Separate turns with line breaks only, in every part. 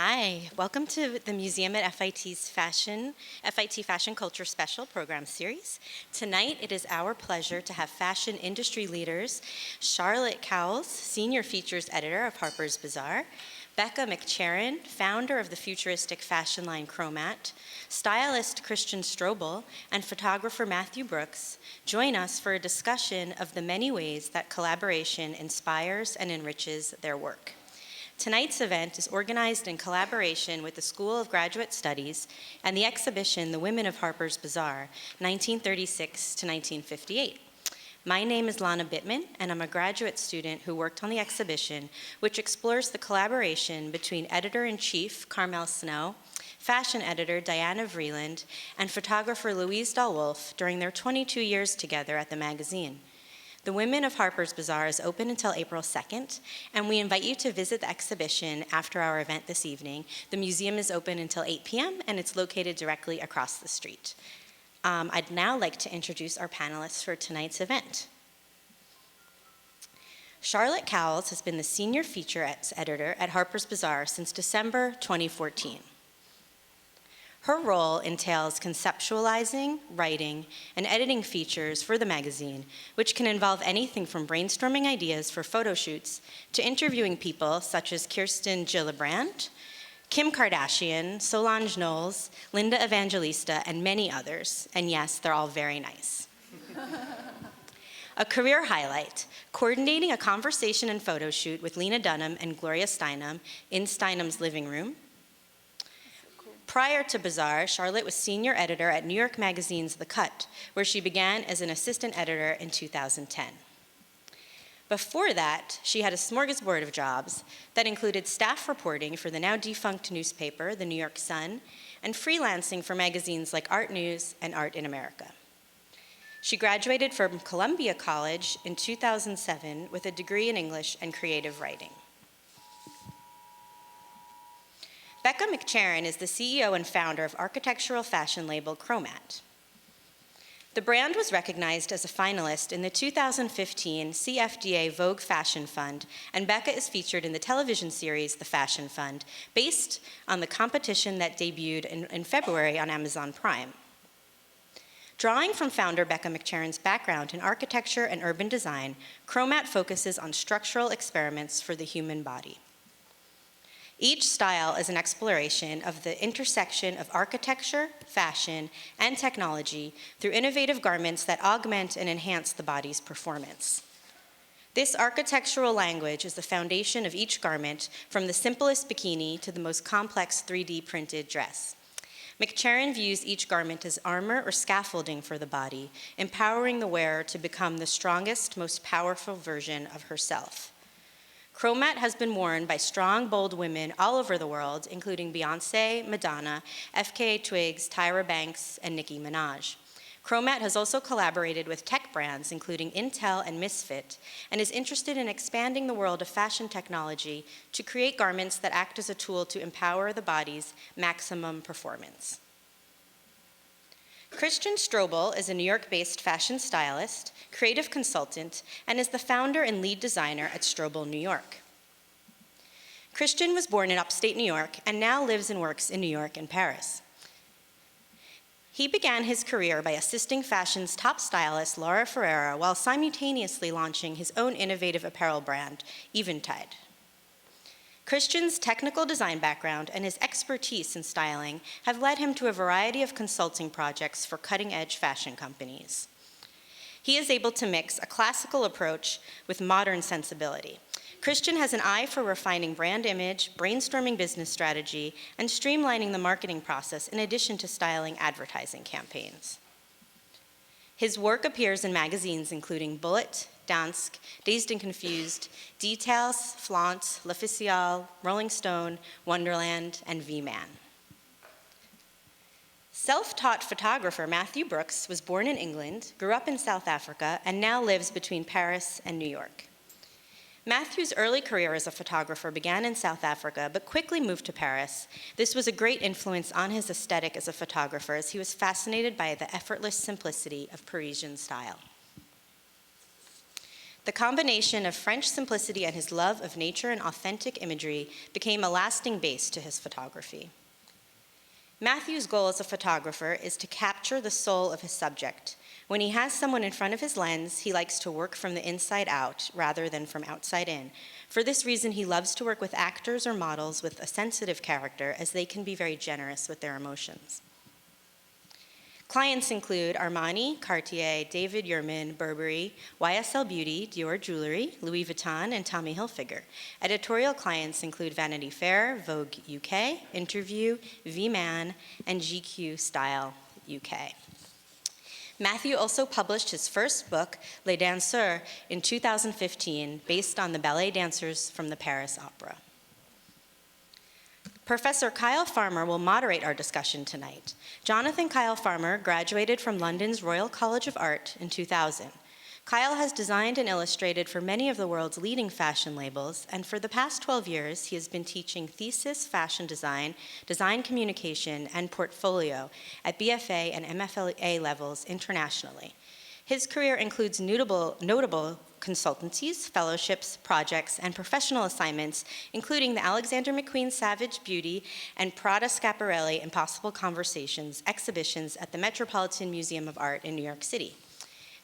Hi, welcome to the Museum at FIT's FIT Fashion Culture Special Program Series. Tonight, it is our pleasure to have fashion industry leaders Charlotte Cowles, Senior Features Editor of Harper's Bazaar, Becca McCharron, founder of the futuristic fashion line Chromat, stylist Christian Strobel, and photographer Matthew Brooks join us for a discussion of the many ways that collaboration inspires and enriches their work. Tonight's event is organized in collaboration with the School of Graduate Studies and the exhibition The Women of Harper's Bazaar, 1936 to 1958. My name is Lana Bittman, and I'm a graduate student who worked on the exhibition, which explores the collaboration between editor-in-chief Carmel Snow, fashion editor Diana Vreeland, and photographer Louise Dahl-Wolf during their 22 years together at the magazine. The Women of Harper's Bazaar is open until April 2nd, and we invite you to visit the exhibition after our event this evening. The museum is open until 8 p.m., and it's located directly across the street. I'd now like to introduce our panelists for tonight's event. Charlotte Cowles has been the Senior Featurettes Editor at Harper's Bazaar since December 2014. Her role entails conceptualizing, writing, and editing features for the magazine, which can involve anything from brainstorming ideas for photo shoots to interviewing people such as Kirsten Gillibrand, Kim Kardashian, Solange Knowles, Linda Evangelista, and many others. And yes, they're all very nice. A career highlight, coordinating a conversation and photo shoot with Lena Dunham and Gloria Steinem in Steinem's living room. Prior to Bazaar, Charlotte was senior editor at New York Magazine's The Cut, where she began as an assistant editor in 2010. Before that, she had a smorgasbord of jobs that included staff reporting for the now defunct newspaper, The New York Sun, and freelancing for magazines like Art News and Art in America. She graduated from Columbia College in 2007 with a degree in English and creative writing. Becca McCharron is the CEO and founder of architectural fashion label Chromat. The brand was recognized as a finalist in the 2015 CFDA Vogue Fashion Fund, and Becca is featured in the television series The Fashion Fund, based on the competition that debuted in February on Amazon Prime. Drawing from founder Becca McCharron's background in architecture and urban design, Chromat focuses on structural experiments for the human body. Each style is an exploration of the intersection of architecture, fashion, and technology through innovative garments that augment and enhance the body's performance. This architectural language is the foundation of each garment, from the simplest bikini to the most complex 3D printed dress. McCharron views each garment as armor or scaffolding for the body, empowering the wearer to become the strongest, most powerful version of herself. Chromat has been worn by strong, bold women all over the world, including Beyoncé, Madonna, FKA Twigs, Tyra Banks, and Nicki Minaj. Chromat has also collaborated with tech brands, including Intel and Misfit, and is interested in expanding the world of fashion technology to create garments that act as a tool to empower the body's maximum performance. Christian Strobel is a New York-based fashion stylist, creative consultant, and is the founder and lead designer at Strobel New York. Christian was born in upstate New York and now lives and works in New York and Paris. He began his career by assisting fashion's top stylist, Laura Ferrera, while simultaneously launching his own innovative apparel brand, Eventide. Christian's technical design background and his expertise in styling have led him to a variety of consulting projects for cutting-edge fashion companies. He is able to mix a classical approach with modern sensibility. Christian has an eye for refining brand image, brainstorming business strategy, and streamlining the marketing process in addition to styling advertising campaigns. His work appears in magazines including Bullet, Dansk, Dazed and Confused, Details, Flaunt, L'Officiel, Rolling Stone, Wonderland, and V-Man. Self-taught photographer Matthew Brooks was born in England, grew up in South Africa, and now lives between Paris and New York. Matthew's early career as a photographer began in South Africa, but quickly moved to Paris. This was a great influence on his aesthetic as a photographer, as he was fascinated by the effortless simplicity of Parisian style. The combination of French simplicity and his love of nature and authentic imagery became a lasting base to his photography. Matthew's goal as a photographer is to capture the soul of his subject. When he has someone in front of his lens, he likes to work from the inside out rather than from outside in. For this reason, he loves to work with actors or models with a sensitive character, as they can be very generous with their emotions. Clients include Armani, Cartier, David Yurman, Burberry, YSL Beauty, Dior Jewelry, Louis Vuitton, and Tommy Hilfiger. Editorial clients include Vanity Fair, Vogue UK, Interview, V-Man, and GQ Style UK. Matthew also published his first book, Les Danseurs, in 2015, based on the ballet dancers from the Paris Opera. Professor Kyle Farmer will moderate our discussion tonight. Jonathan Kyle Farmer graduated from London's Royal College of Art in 2000. Kyle has designed and illustrated for many of the world's leading fashion labels, and for the past 12 years, he has been teaching thesis fashion design, design communication, and portfolio at BFA and MFA levels internationally. His career includes notable consultancies, fellowships, projects, and professional assignments, including the Alexander McQueen Savage Beauty and Prada Schiaparelli Impossible Conversations exhibitions at the Metropolitan Museum of Art in New York City.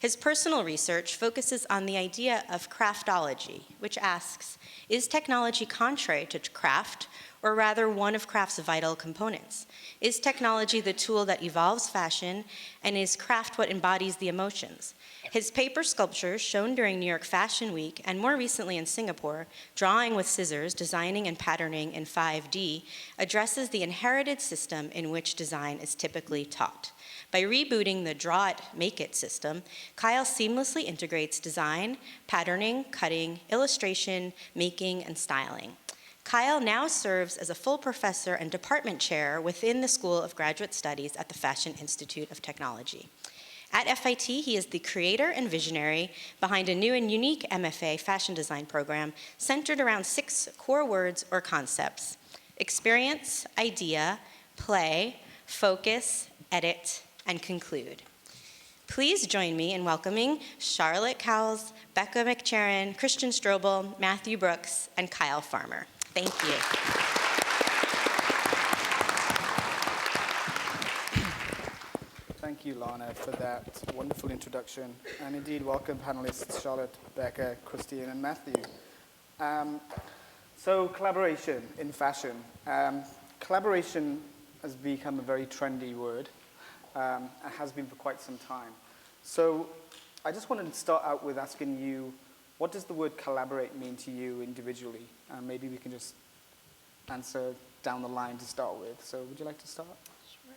His personal research focuses on the idea of craftology, which asks, is technology contrary to craft, or rather one of craft's vital components? Is technology the tool that evolves fashion, and is craft what embodies the emotions? His paper sculptures, shown during New York Fashion Week and more recently in Singapore, Drawing with Scissors, Designing and Patterning in 5D, addresses the inherited system in which design is typically taught. By rebooting the Draw It, Make It system, Kyle seamlessly integrates design, patterning, cutting, illustration, making, and styling. Kyle now serves as a full professor and department chair within the School of Graduate Studies at the Fashion Institute of Technology. At FIT, he is the creator and visionary behind a new and unique MFA fashion design program centered around 6 core words or concepts: experience, idea, play, focus, edit, and conclude. Please join me in welcoming Charlotte Cowles, Becca McCharron, Christian Strobel, Matthew Brooks, and Kyle Farmer. Thank you.
Thank you, Lana, for that wonderful introduction. And indeed, welcome panelists Charlotte, Becca, Christine, and Matthew. So collaboration in fashion. Collaboration has become a very trendy word. It has been for quite some time. So I just wanted to start out with asking you, what does the word collaborate mean to you individually? Maybe we can just answer down the line to start with. So would you like to start?
Sure.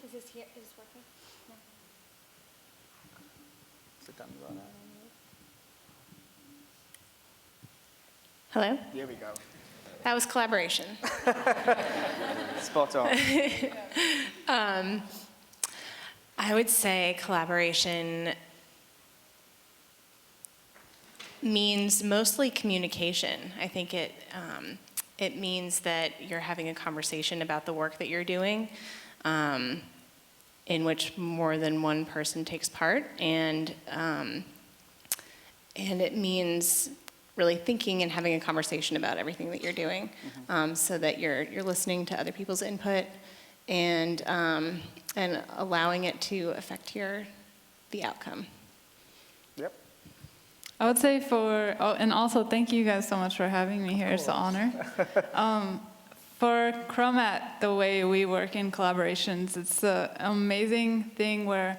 Is this here? Is this working? No.
Sit down, Lana.
Hello?
Here we go.
That was collaboration.
Spot on.
I would say collaboration means mostly communication. I think it means that you're having a conversation about the work that you're doing, in which more than one person takes part, and it means really thinking and having a conversation about everything that you're doing, so that you're listening to other people's input and allowing it to affect the outcome.
Yep.
I would say and also thank you guys so much for having me here. It's an honor. For Chromat, the way we work in collaborations, it's an amazing thing where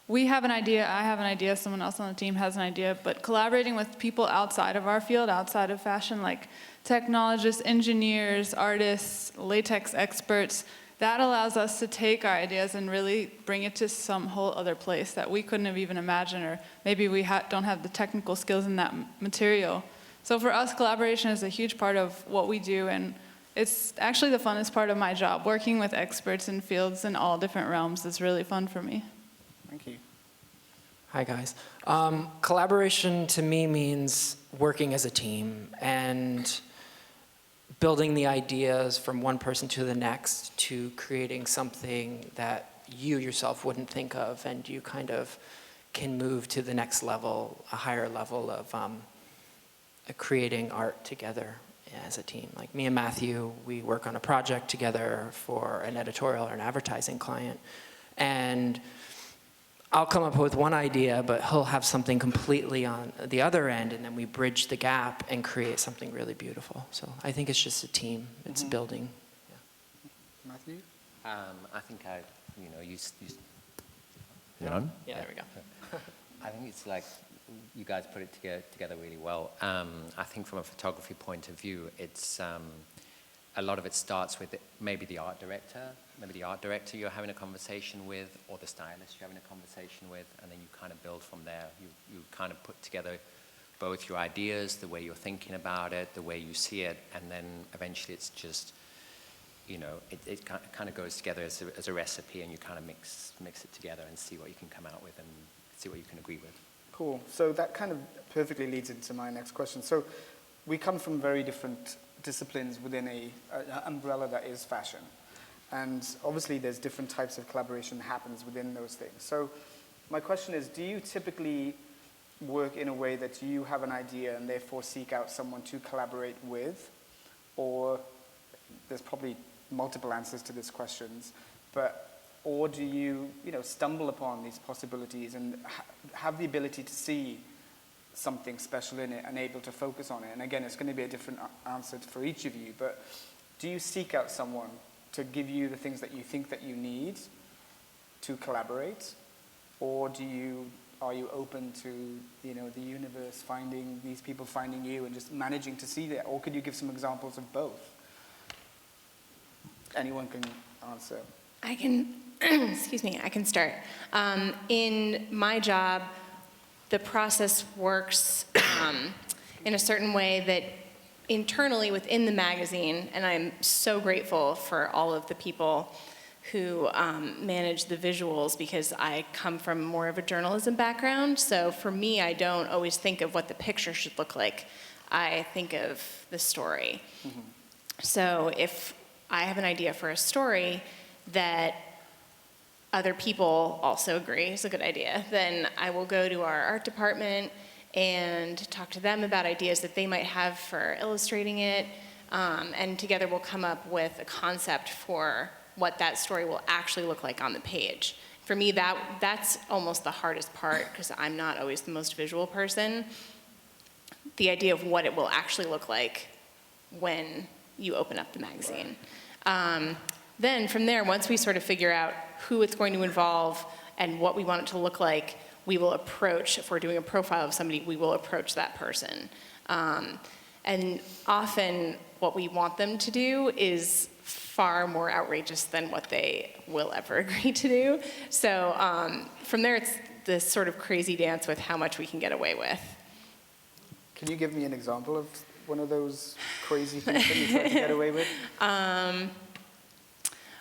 we have an idea, I have an idea, someone else on the team has an idea, but collaborating with people outside of our field, outside of fashion, like technologists, engineers, artists, latex experts, that allows us to take our ideas and really bring it to some whole other place that we couldn't have even imagined, or maybe we don't have the technical skills in that material. So for us, collaboration is a huge part of what we do, and it's actually the funnest part of my job. Working with experts in fields in all different realms is really fun for me.
Thank you.
Hi, guys. Collaboration to me means working as a team and building the ideas from one person to the next to creating something that you yourself wouldn't think of, and you kind of can move to the next level, a higher level of creating art together as a team. Like me and Matthew, we work on a project together for an editorial or an advertising client, and I'll come up with one idea, but he'll have something completely on the other end, and then we bridge the gap and create something really beautiful. So I think it's just a team. It's building.
Matthew?
I think you on?
Yeah, there we go.
I think it's like you guys put it together really well. I think from a photography point of view, it's a lot of it starts with maybe the art director you're having a conversation with, or the stylist you're having a conversation with, and then you kind of build from there. You kind of put together both your ideas, the way you're thinking about it, the way you see it, and then eventually it's just, it kind of goes together as a recipe, and you kind of mix it together and see what you can come out with and see what you can agree with.
Cool. So that kind of perfectly leads into my next question. So we come from very different disciplines within an umbrella that is fashion. And obviously there's different types of collaboration that happens within those things. So my question is, do you typically work in a way that you have an idea and therefore seek out someone to collaborate with? Or there's probably multiple answers to these questions, or do you, stumble upon these possibilities and have the ability to see something special in it and able to focus on it? And again, it's going to be a different answer for each of you, but do you seek out someone to give you the things that you think that you need to collaborate? Or are you open to, the universe finding these people, finding you, and just managing to see that? Or could you give some examples of both? Anyone can answer.
I can, excuse me, I can start. In my job, the process works in a certain way that internally within the magazine, and I'm so grateful for all of the people who manage the visuals, because I come from more of a journalism background. So for me, I don't always think of what the picture should look like. I think of the story. Mm-hmm. So if I have an idea for a story that other people also agree is a good idea, then I will go to our art department and talk to them about ideas that they might have for illustrating it, and together we'll come up with a concept for what that story will actually look like on the page. For me, that's almost the hardest part, because I'm not always the most visual person. The idea of what it will actually look like when you open up the magazine. Then from there, once we sort of figure out who it's going to involve and what we want it to look like, we will approach, if we're doing a profile of somebody, we will approach that person. And often what we want them to do is far more outrageous than what they will ever agree to do. So from there, it's this sort of crazy dance with how much we can get away with.
Can you give me an example of one of those crazy things that you try to get away with?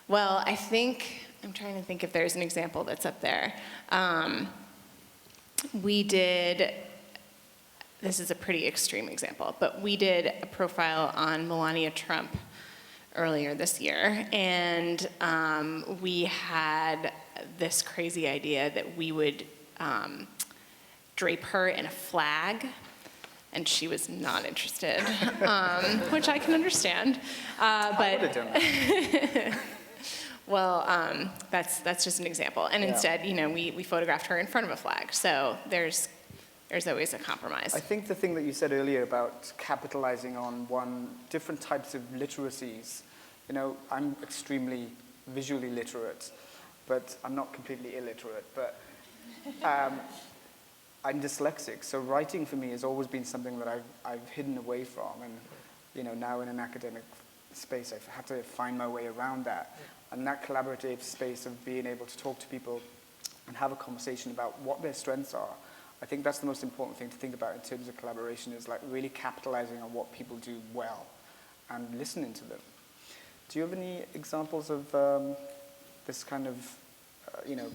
Well, I'm trying to think if there's an example that's up there. This is a pretty extreme example, but we did a profile on Melania Trump earlier this year, and we had this crazy idea that we would drape her in a flag, and she was not interested, which I can understand.
I would have done that.
Well, that's just an example. And
Yeah.
instead, we photographed her in front of a flag. So there's always a compromise.
I think the thing that you said earlier about capitalizing on different types of literacies, I'm extremely visually literate, but I'm not completely illiterate, but I'm dyslexic, so writing for me has always been something that I've hidden away from, and now in an academic space, I've had to find my way around that. And that collaborative space of being able to talk to people and have a conversation about what their strengths are, I think that's the most important thing to think about in terms of collaboration, is like really capitalizing on what people do well and listening to them. Do you have any examples of this kind of,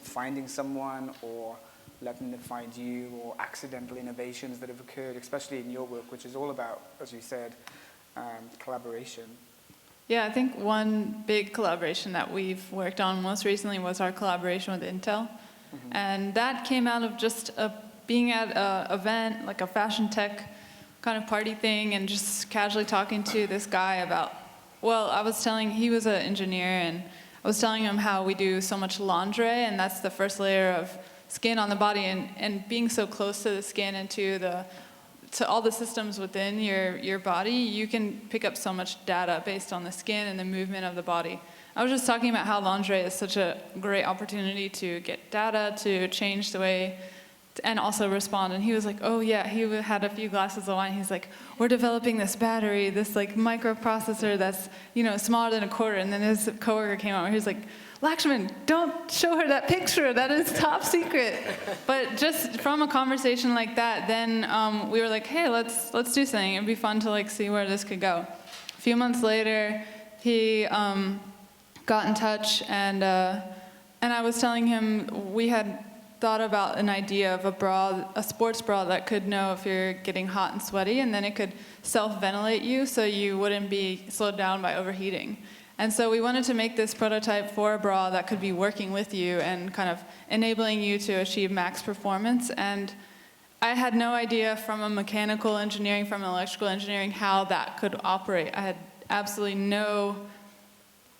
finding someone or letting them find you, or accidental innovations that have occurred, especially in your work, which is all about, as you said, collaboration?
Yeah, I think one big collaboration that we've worked on most recently was our collaboration with Intel. And that came out of just being at an event, like a fashion tech kind of party thing, and just casually talking to this guy about, well, he was an engineer, and I was telling him how we do so much lingerie, and that's the first layer of skin on the body, and being so close to the skin and to all the systems within your body, you can pick up so much data based on the skin and the movement of the body. I was just talking about how lingerie is such a great opportunity to get data, to change the way, and also respond. And he was like, oh yeah, he had a few glasses of wine. He's like, we're developing this battery, this like microprocessor that's, smaller than a quarter. And then his coworker came over, he was like, Lakshman, don't show her that picture, that is top secret. But just from a conversation like that, then we were like, hey, let's do something. It'd be fun to like see where this could go. A few months later, he got in touch, and I was telling him we had thought about an idea of a sports bra that could know if you're getting hot and sweaty, and then it could self-ventilate you so you wouldn't be slowed down by overheating. And so we wanted to make this prototype for a bra that could be working with you and kind of enabling you to achieve max performance. And I had no idea from a mechanical engineering, from an electrical engineering, how that could operate. I had absolutely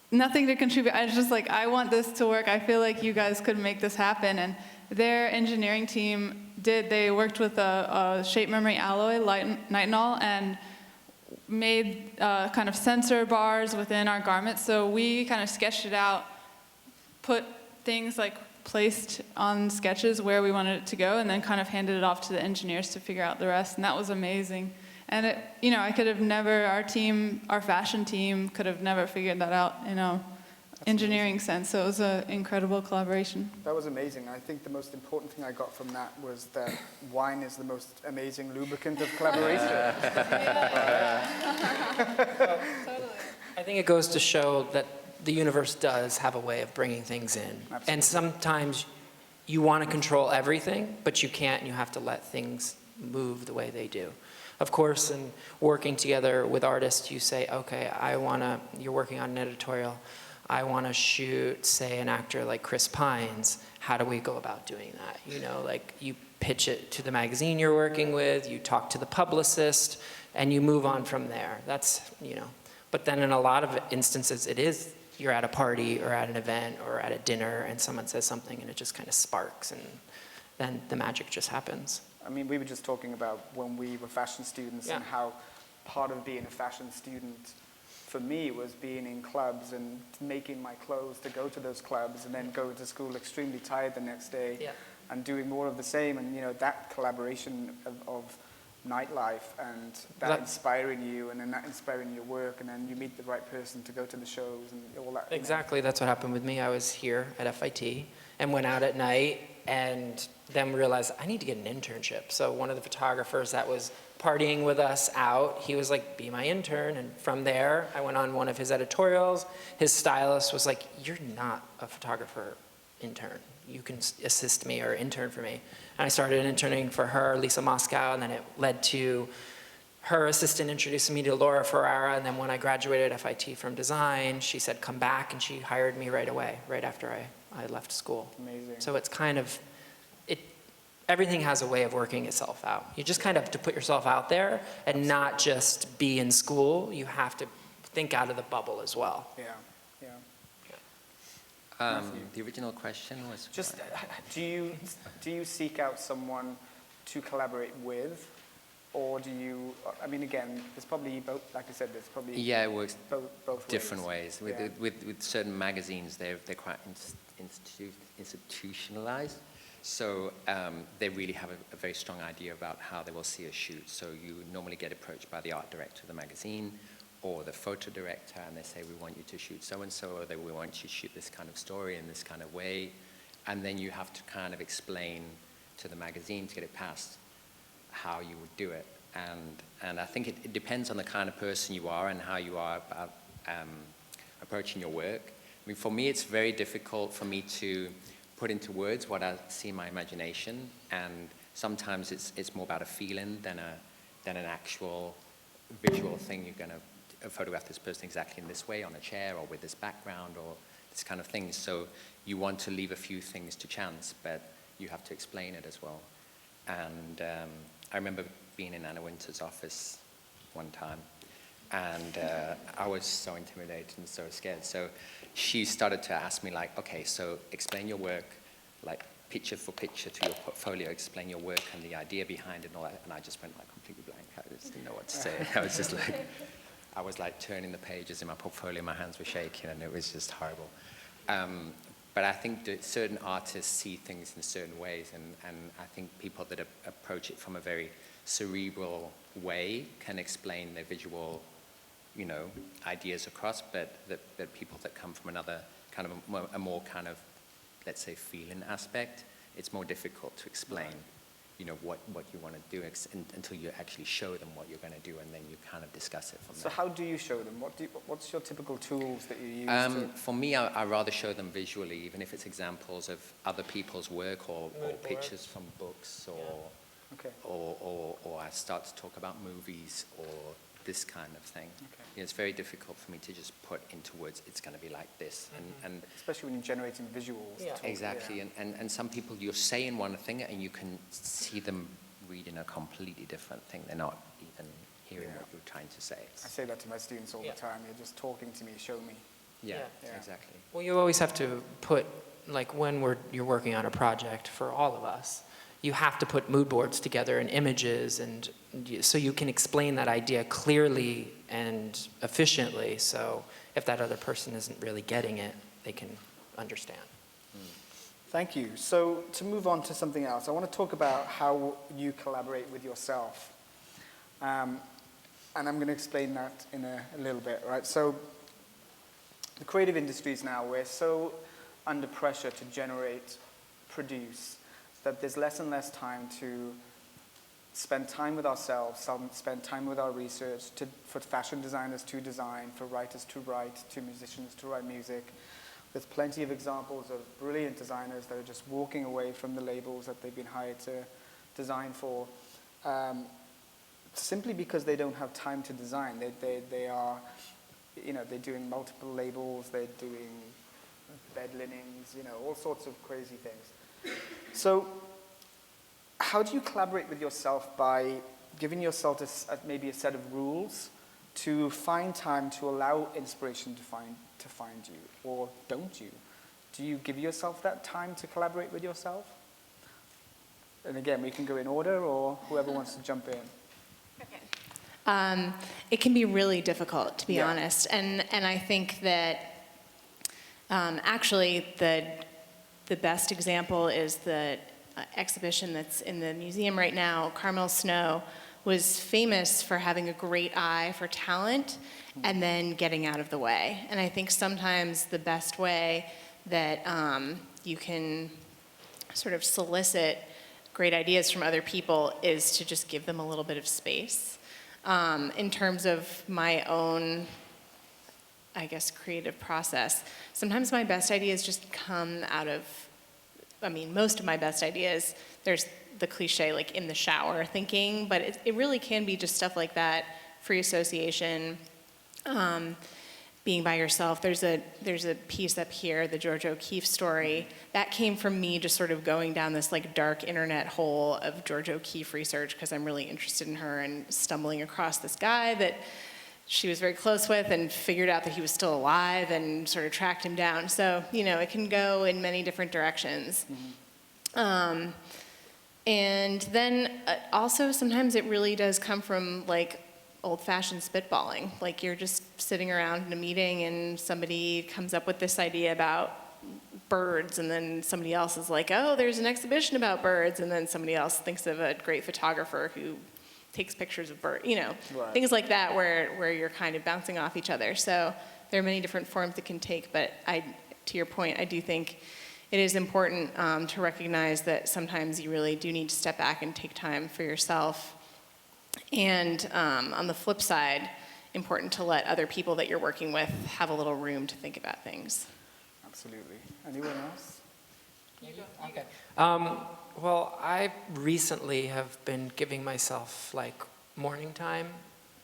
nothing to contribute. I was just like, I want this to work. I feel like you guys could make this happen. And their engineering team they worked with a shape memory alloy, nitinol, and made kind of sensor bars within our garments. So we kind of sketched it out, put things like placed on sketches where we wanted it to go, and then kind of handed it off to the engineers to figure out the rest. And that was amazing. And I could have never, our fashion team could have never figured that out in an engineering sense. So it was an incredible collaboration.
That was amazing. I think the most important thing I got from that was that wine is the most amazing lubricant of collaboration.
I think it goes to show that the universe does have a way of bringing things in.
Absolutely.
And sometimes you want to control everything, but you can't, and you have to let things move the way they do. Of course, in working together with artists, you say, okay, you're working on an editorial. I want to shoot, say, an actor like Chris Pines. How do we go about doing that? You pitch it to the magazine you're working with, you talk to the publicist, and you move on from there. That's. But then in a lot of instances, you're at a party or at an event or at a dinner, and someone says something, and it just kind of sparks, and then the magic just happens.
I mean, we were just talking about when we were fashion students and how part of being a fashion student for me was being in clubs and making my clothes to go to those clubs and then go to school extremely tired the next day and doing more of the same. And, that collaboration of nightlife and that inspiring you and then that inspiring your work, and then you meet the right person to go to the shows and all that.
Exactly, that's what happened with me. I was here at FIT and went out at night and then realized I need to get an internship. So one of the photographers that was partying with us out, he was like, be my intern. And from there, I went on one of his editorials. His stylist was like, you're not a photographer intern. You can assist me or intern for me. And I started interning for her, Lisa Moscow, and then it led to her assistant introducing me to Laura Ferrara. And then when I graduated FIT from design, she said, come back, and she hired me right away, right after I left school.
Amazing.
So it's kind of, everything has a way of working itself out. You just kind of have to put yourself out there and not just be in school. You have to think out of the bubble as well.
Yeah.
The original question was
Just, do you seek out someone to collaborate with, or do you? I mean, again, there's probably both. Like I said, there's probably
it works
both
different ways.
Yeah.
With certain magazines, they're quite institutionalized. So they really have a very strong idea about how they will see a shoot. So you normally get approached by the art director of the magazine or the photo director, and they say, we want you to shoot so-and-so, or we want you to shoot this kind of story in this kind of way. And then you have to kind of explain to the magazine to get it past how you would do it. And I think it depends on the kind of person you are and how you are about approaching your work. I mean, for me, it's very difficult for me to put into words what I see in my imagination, and sometimes it's more about a feeling than an actual visual thing. You're going to photograph this person exactly in this way on a chair or with this background, or this kind of thing. So you want to leave a few things to chance, but you have to explain it as well. And I remember being in Anna Wintour's office one time, and I was so intimidated and so scared. So she started to ask me like, okay, so explain your work, like picture for picture to your portfolio, explain your work and the idea behind it and all that. And I just went like completely blank. I just didn't know what to say. I was just like, I was like turning the pages in my portfolio, my hands were shaking, and it was just horrible. But I think that certain artists see things in certain ways, and I think people that approach it from a very cerebral way can explain their visual, ideas across, but that people that come from another kind of a more kind of, let's say, feeling aspect, it's more difficult to explain, what you want to do until you actually show them what you're going to do, and then you kind of discuss it from there.
So how do you show them? What's your typical tools that you use?
For me, I rather show them visually, even if it's examples of other people's work or pictures from books,
Okay.
or I start to talk about movies or this kind of thing.
Okay.
It's very difficult for me to just put into words, it's going to be like this. And
Especially when you're generating visuals.
Yeah.
exactly, and some people, you're saying one thing and you can see them reading a completely different thing. They're not even hearing what you're trying to say.
I say that to my students all the time. You're just talking to me, show me.
Yeah,
Yeah.
exactly.
Well, you always have to put, like when you're working on a project for all of us, you have to put mood boards together and images, and so you can explain that idea clearly and efficiently, so if that other person isn't really getting it, they can understand.
Thank you. So to move on to something else, I want to talk about how you collaborate with yourself. And I'm going to explain that in a little bit, right? So the creative industries now, we're so under pressure to generate, produce, that there's less and less time to spend time with ourselves, spend time with our research, for fashion designers to design, for writers to write, to musicians to write music. There's plenty of examples of brilliant designers that are just walking away from the labels that they've been hired to design for, simply because they don't have time to design. They are, they're doing multiple labels, they're doing bed linens, all sorts of crazy things. So how do you collaborate with yourself by giving yourself maybe a set of rules to find time to allow inspiration to find you, or don't you? Do you give yourself that time to collaborate with yourself? And again, we can go in order, or whoever wants to jump in.
It can be really difficult, to be
Yeah.
honest, and I think that actually the best example is the exhibition that's in the museum right now. Carmel Snow was famous for having a great eye for talent and then getting out of the way. And I think sometimes the best way that you can sort of solicit great ideas from other people is to just give them a little bit of space. In terms of my own, I guess, creative process, sometimes my best ideas just come out of, most of my best ideas, there's the cliche, like in the shower thinking, but it really can be just stuff like that, free association, being by yourself. There's a piece up here, the Georgia O'Keeffe story, that came from me just sort of going down this like dark internet hole of Georgia O'Keeffe research because I'm really interested in her, and stumbling across this guy that she was very close with and figured out that he was still alive and sort of tracked him down. So, it can go in many different directions. Mm-hmm. And then also sometimes it really does come from like old-fashioned spitballing. Like you're just sitting around in a meeting and somebody comes up with this idea about birds, and then somebody else is like, oh, there's an exhibition about birds, and then somebody else thinks of a great photographer who takes pictures of birds,
Right.
Things like that where you're kind of bouncing off each other. So there are many different forms it can take, but to your point, I do think it is important to recognize that sometimes you really do need to step back and take time for yourself. And on the flip side, important to let other people that you're working with have a little room to think about things.
Absolutely. Anyone else?
Okay. Well, I recently have been giving myself like morning time.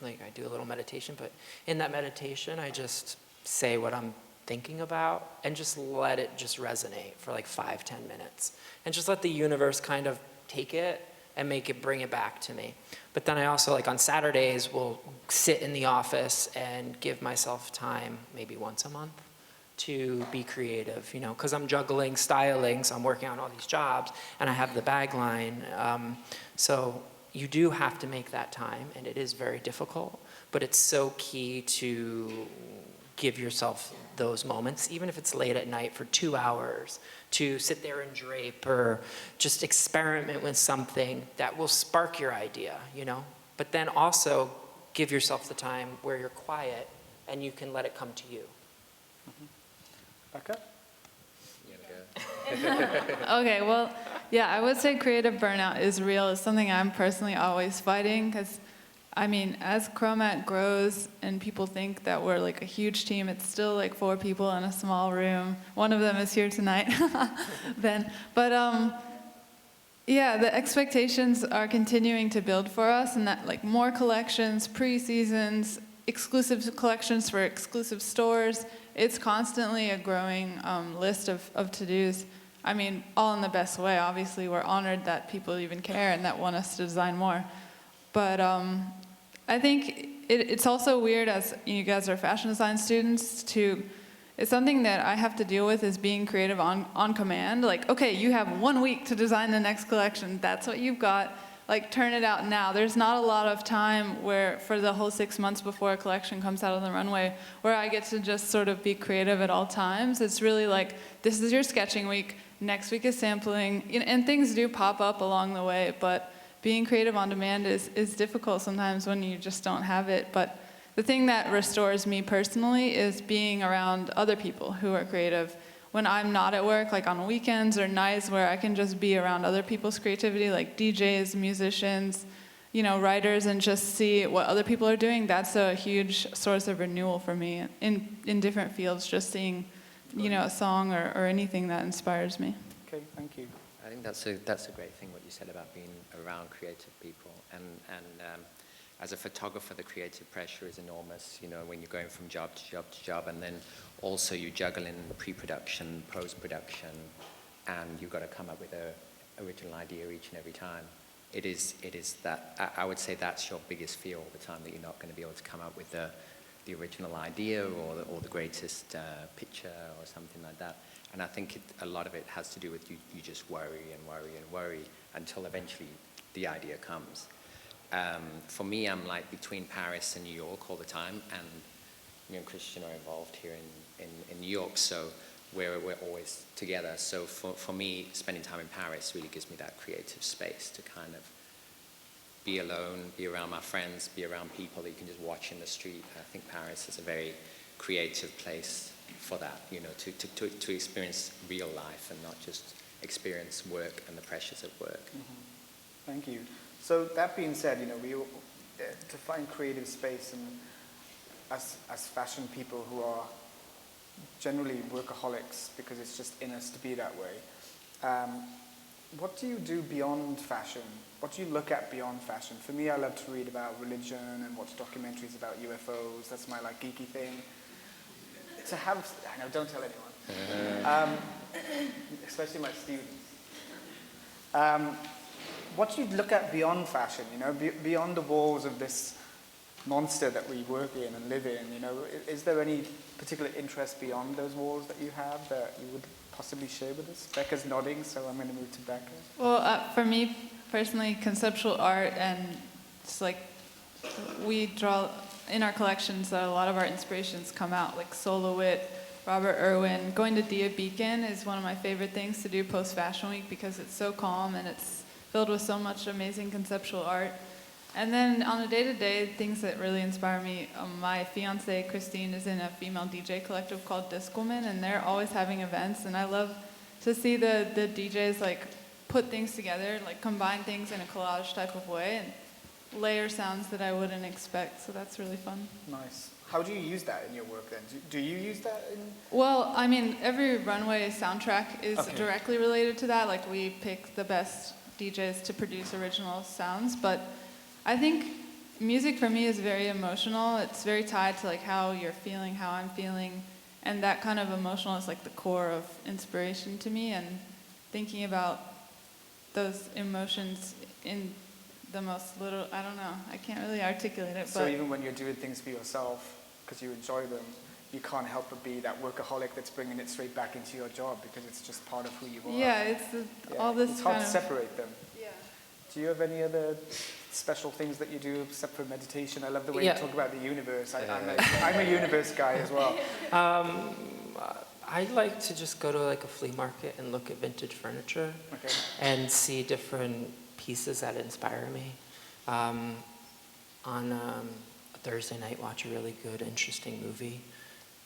Like I do a little meditation, but in that meditation, I just say what I'm thinking about, and just let it just resonate for like 5-10 minutes. And just let the universe kind of take it and bring it back to me. But then I also, like on Saturdays, will sit in the office and give myself time, maybe once a month, to be creative, you know, because I'm juggling styling, so I'm working on all these jobs, and I have the bag line. So you do have to make that time, and it is very difficult, but it's so key to give yourself those moments, even if it's late at night for 2 hours, to sit there and drape or just experiment with something that will spark your idea, you know? But then also give yourself the time where you're quiet and you can let it come to you.
Becca?
Okay, well, yeah, I would say creative burnout is real. It's something I'm personally always fighting because, I mean, as Chromat grows and people think that we're like a huge team, it's still like 4 people in a small room. One of them is here tonight, Ben. But yeah, the expectations are continuing to build for us, and that like more collections, pre-seasons, exclusive collections for exclusive stores. It's constantly a growing list of to-dos. I mean, all in the best way. Obviously, we're honored that people even care and that want us to design more. But I think it's also weird, as you guys are fashion design students, it's something that I have to deal with, is being creative on command. Like, okay, you have 1 week to design the next collection. That's what you've got. Like, turn it out now. There's not a lot of time where, for the whole 6 months before a collection comes out on the runway, where I get to just sort of be creative at all times. It's really like, this is your sketching week, next week is sampling, and things do pop up along the way, but being creative on demand is difficult sometimes when you just don't have it. But the thing that restores me personally is being around other people who are creative. When I'm not at work, like on weekends or nights where I can just be around other people's creativity, like DJs, musicians, you know, writers, and just see what other people are doing, that's a huge source of renewal for me in different fields, just seeing, you know, a song or anything that inspires me.
Okay, thank you.
I think that's a great thing what you said about being around creative people, and as a photographer, the creative pressure is enormous. You know, when you're going from job to job to job, and then also you juggle in pre-production, post-production, and you've got to come up with an original idea each and every time. It is that, I would say that's your biggest fear all the time, that you're not going to be able to come up with the original idea or the greatest picture or something like that. And I think a lot of it has to do with you just worry and worry and worry until eventually the idea comes. For me, I'm like between Paris and New York all the time, and me and Christian are involved here in New York, so we're always together. So for me, spending time in Paris really gives me that creative space to kind of be alone, be around my friends, be around people that you can just watch in the street. I think Paris is a very creative place for that, you know, to experience real life and not just experience work and the pressures of work.
Mm-hmm. Thank you. So that being said, you know, to find creative space, and as fashion people who are generally workaholics because it's just in us to be that way, what do you do beyond fashion? What do you look at beyond fashion? For me, I love to read about religion and watch documentaries about UFOs. That's my like geeky thing. To have, I know, don't tell anyone, especially my students. What do you look at beyond fashion? You know, beyond the walls of this monster that we work in and live in. You know, is there any particular interest beyond those walls that you have that you would possibly share with us? Becca's nodding, so I'm going to move to Becca.
Well, for me personally, conceptual art, and it's like we draw in our collections. A lot of our inspirations come out, like Solowit, Robert Irwin. Going to Dia Beacon is one of my favorite things to do post Fashion Week because it's so calm and it's filled with so much amazing conceptual art. And then on a day-to-day, things that really inspire me, my fiance Christine is in a female DJ collective called Discwoman, and they're always having events, and I love to see the DJs like put things together, like combine things in a collage type of way and layer sounds that I wouldn't expect, so that's really fun.
Nice. How do you use that in your work then? Do you use that in?
Well, I mean, every runway soundtrack is
Okay.
directly related to that. Like, we pick the best DJs to produce original sounds, but I think music for me is very emotional. It's very tied to like how you're feeling, how I'm feeling, And that kind of emotional is like the core of inspiration to me, and thinking about those emotions in the most little, I don't know, I can't really articulate it,
So
but
even when you're doing things for yourself, because you enjoy them, you can't help but be that workaholic that's bringing it straight back into your job because it's just part of who you are.
yeah, it's
Yeah.
all this
It's hard
kind
to
of,
separate them.
yeah.
Do you have any other special things that you do except for meditation? I love the way
Yeah.
you talk about the universe. I'm a universe guy as well.
I like to just go to like a flea market and look at vintage furniture
Okay.
and see different pieces that inspire me. On a Thursday night, watch a really good, interesting movie,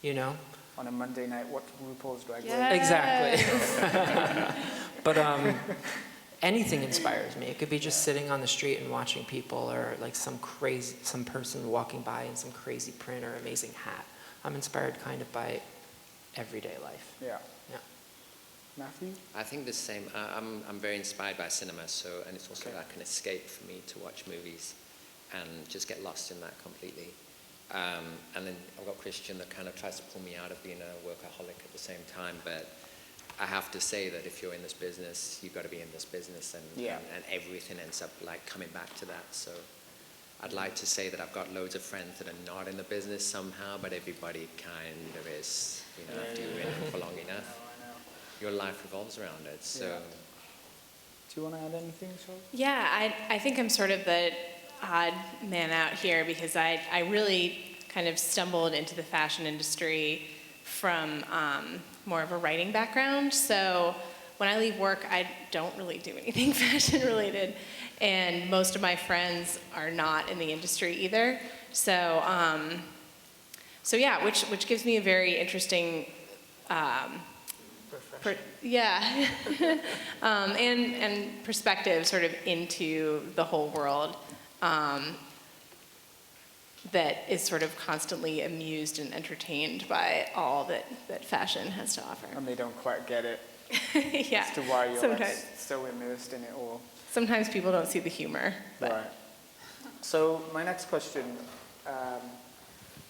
you know?
On a Monday night, what RuPaul's Drag Race?
Yeah.
Exactly. But anything inspires me. It could be just sitting on the street and watching people, or like some person walking by in some crazy print or amazing hat. I'm inspired kind of by everyday life.
Yeah.
Yeah.
Matthew?
I think the same. I'm very inspired by cinema, and it's also
Okay.
like an escape for me to watch movies and just get lost in that completely. And then I've got Christian that kind of tries to pull me out of being a workaholic at the same time. But I have to say that if you're in this business, you've got to be in this business, and everything ends up like coming back to that. So I'd like to say that I've got loads of friends that are not in the business somehow, but everybody kind of is, after you're in it for long enough. Your life revolves around it, so...
Yeah. Do you want to add anything, Charlotte?
Yeah, I think I'm sort of the odd man out here because I really kind of stumbled into the fashion industry from more of a writing background. So when I leave work, I don't really do anything fashion related. And most of my friends are not in the industry either. So, yeah, which gives me a very interesting and perspective sort of into the whole world that is sort of constantly amused and entertained by all that fashion has to offer.
And they don't quite get it
Yeah,
as to why you're
sometimes.
so immersed in it all.
Sometimes people don't see the humor. But
Right. So my next question,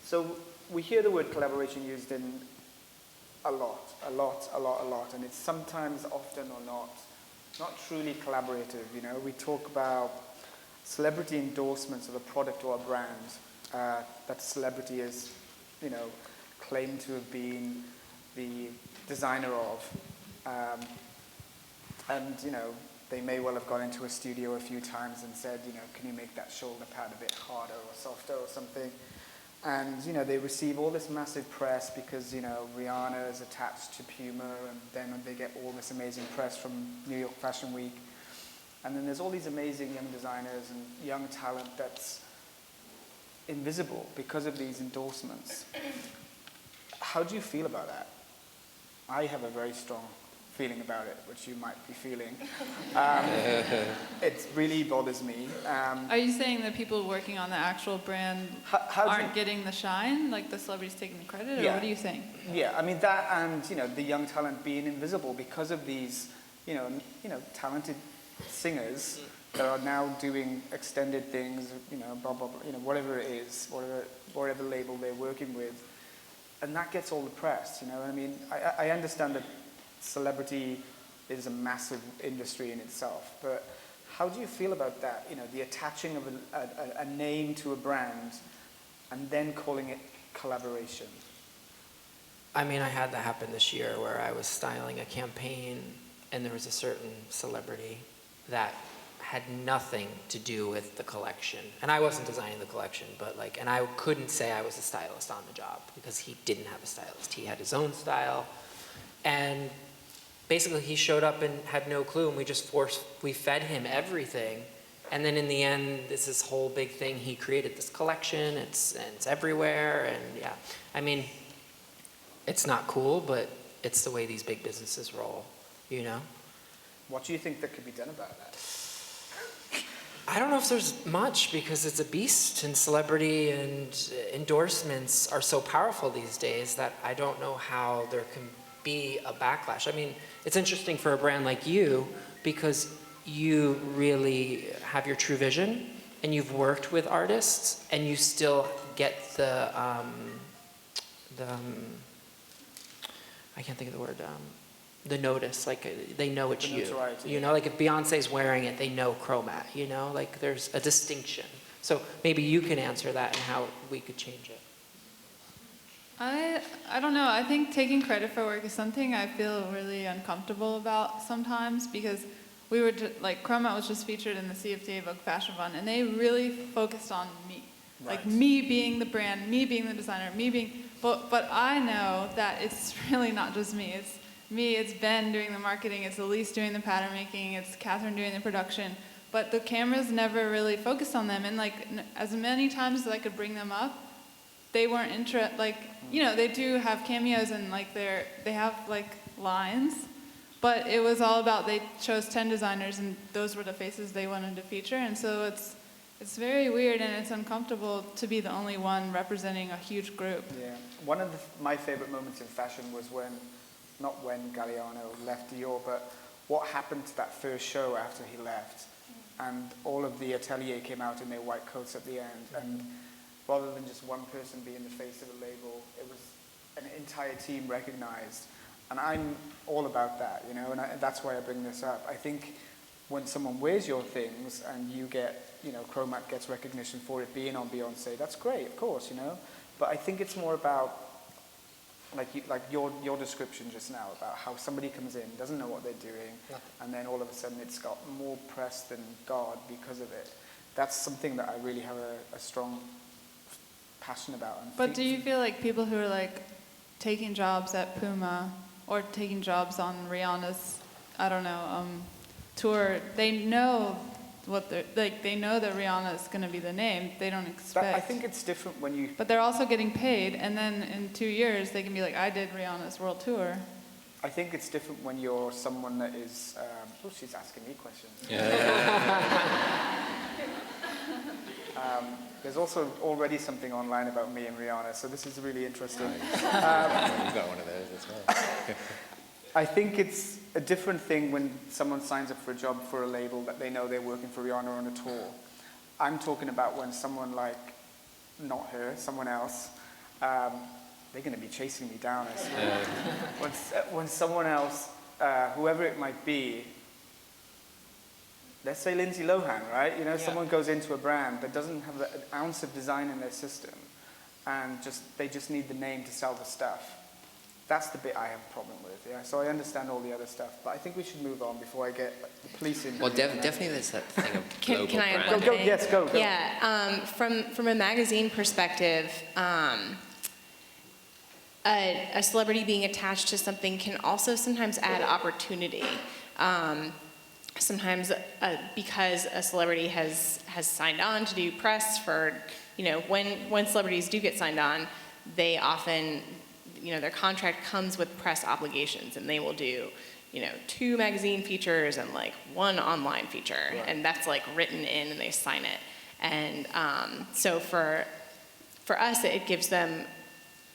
so we hear the word collaboration used in a lot, and it's sometimes, often or not truly collaborative, We talk about celebrity endorsements of a product or a brand that celebrity is, claimed to have been the designer of. And, they may well have gone into a studio a few times and said, can you make that shoulder pad a bit harder or softer or something? And, they receive all this massive press because, Rihanna is attached to Puma, and then they get all this amazing press from New York Fashion Week. And then there's all these amazing young designers and young talent that's invisible because of these endorsements. How do you feel about that? I have a very strong feeling about it, which you might be feeling. It really bothers me.
Are you saying that people working on the actual brand
how do
aren't getting the shine, like the celebrities taking the credit, or
Yeah.
what are you saying?
Yeah, I mean that, and the young talent being invisible because of these, talented singers that are now doing extended things, blah blah blah, whatever it is, whatever label they're working with, and that gets all the press. I mean, I understand that celebrity is a massive industry in itself, but how do you feel about that? The attaching of a name to a brand and then calling it collaboration.
I mean, I had that happen this year where I was styling a campaign and there was a certain celebrity that had nothing to do with the collection. And I wasn't designing the collection, but and I couldn't say I was a stylist on the job because he didn't have a stylist. He had his own style. And basically he showed up and had no clue, and we fed him everything. And then in the end, this whole big thing, he created this collection, it's everywhere, and yeah. I mean, it's not cool, but it's the way these big businesses roll,
What do you think that could be done about that?
I don't know if there's much, because it's a beast, and celebrity and endorsements are so powerful these days that I don't know how there can be a backlash. I mean, it's interesting for a brand like you because you really have your true vision and you've worked with artists and you still get the I can't think of the word, the notice, like they know it's
The
you.
notoriety.
You know, like if Beyonce's wearing it, they know Chromat, you know, like there's a distinction. So maybe you can answer that and how we could change it.
I don't know. I think taking credit for work is something I feel really uncomfortable about sometimes because we were like Chromat was just featured in the CFDA Vogue Fashion Fund, and they really focused on me, like
Right.
me being the brand, me being the designer, me being. But I know that it's really not just me. It's me. It's Ben doing the marketing. It's Elise doing the pattern making. It's Catherine doing the production. But the cameras never really focused on them, and like as many times as I could bring them up, they weren't like, you know, they do have cameos and like they have like lines, but it was all about they chose 10 designers and those were the faces they wanted to feature, and so it's very weird and it's uncomfortable to be the only one representing a huge group.
Yeah. One of my favorite moments in fashion was not when Galliano left Dior, but what happened to that first show after he left. And all of the atelier came out in their white coats at the end. And rather than just one person being the face of a label, it was an entire team recognized. And I'm all about that, you know, and that's why I bring this up. I think when someone wears your things and you get, you know, Chromat gets recognition for it being on Beyonce, that's great, of course, you know. But I think it's more about, like your description just now, about how somebody comes in, doesn't know what they're doing, and then all of a sudden it's got more press than God because of it. That's something that I really have a strong passion about. And
But do you feel like people who are like taking jobs at Puma or taking jobs on Rihanna's, I don't know, tour, they know what they're, like they know that Rihanna's going to be the name, they don't expect.
I think it's different when you...
But they're also getting paid, and then in 2 years they can be like, I did Rihanna's world tour.
I think it's different when you're someone that is... oh, she's asking me questions. There's also already something online about me and Rihanna, so this is really interesting.
You've got one of those as well.
I think it's a different thing when someone signs up for a job for a label that they know they're working for Rihanna on a tour. I'm talking about when someone like, not her, someone else, they're going to be chasing me down, I swear. When someone else, whoever it might be, let's say Lindsay Lohan, right? You know, someone goes into a brand that doesn't have an ounce of design in their system, and they just need the name to sell the stuff. That's the bit I have a problem with, yeah. So I understand all the other stuff, but I think we should move on before I get the police in.
Well, definitely there's that thing of global
Can I add
brand.
one thing?
Yes, go.
Yeah, from a magazine perspective, a celebrity being attached to something can also sometimes add opportunity. Sometimes because a celebrity has signed on to do press for, you know, when celebrities do get signed on, they often, you know, their contract comes with press obligations, and they will do, you know, 2 magazine features and like 1 online feature,
Right.
and that's like written in and they sign it. And so for us, it gives them,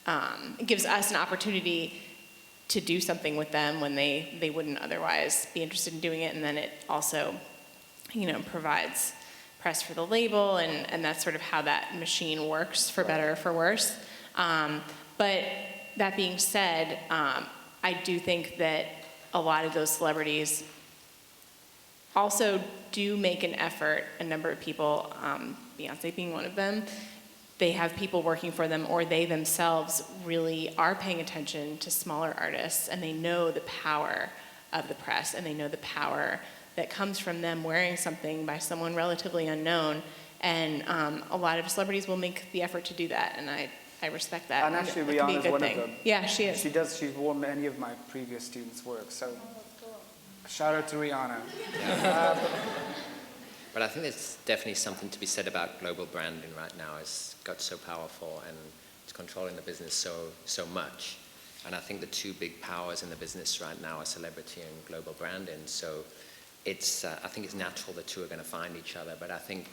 it gives us an opportunity to do something with them when they wouldn't otherwise be interested in doing it, and then it also, you know, provides press for the label, and that's sort of how that machine works, for better or for worse. But that being said, I do think that a lot of those celebrities also do make an effort, a number of people, Beyonce being one of them, they have people working for them, or they themselves really are paying attention to smaller artists, and they know the power of the press, and they know the power that comes from them wearing something by someone relatively unknown, and a lot of celebrities will make the effort to do that, and I respect that.
And actually,
it can be a
Rihanna's
good
one
thing.
of them.
Yeah, she is.
She's worn many of my previous students' work, so shout out to Rihanna.
But I think there's definitely something to be said about global branding right now. It's got so powerful and it's controlling the business so much. And I think the 2 big powers in the business right now are celebrity and global branding. So it's, I think it's natural the 2 are going to find each other. But I think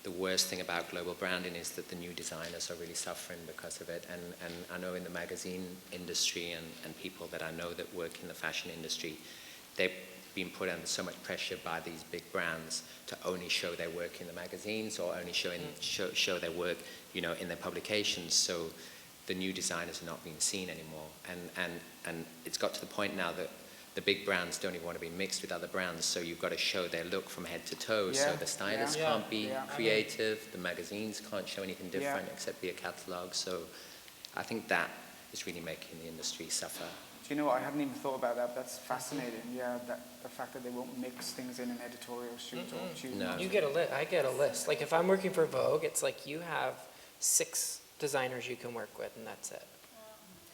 the worst thing about global branding is that the new designers are really suffering because of it. And I know in the magazine industry and people that I know that work in the fashion industry, they've been put under so much pressure by these big brands to only show their work in the magazines or only show their work, you know, in their publications. So the new designers are not being seen anymore. And it's got to the point now that the big brands don't even want to be mixed with other brands, so you've got to show their look from head to toe.
Yeah,
So the stylists
yeah.
can't be
Yeah.
creative, the magazines can't show anything different
Yeah.
except be a catalogue. So I think that is really making the industry suffer.
Do you know what? I hadn't even thought about that. That's fascinating. Yeah, the fact that they won't mix things in an editorial shoot or choose.
No.
You get a list. I get a list. Like if I'm working for Vogue, it's like you have 6 designers you can work with, and that's it.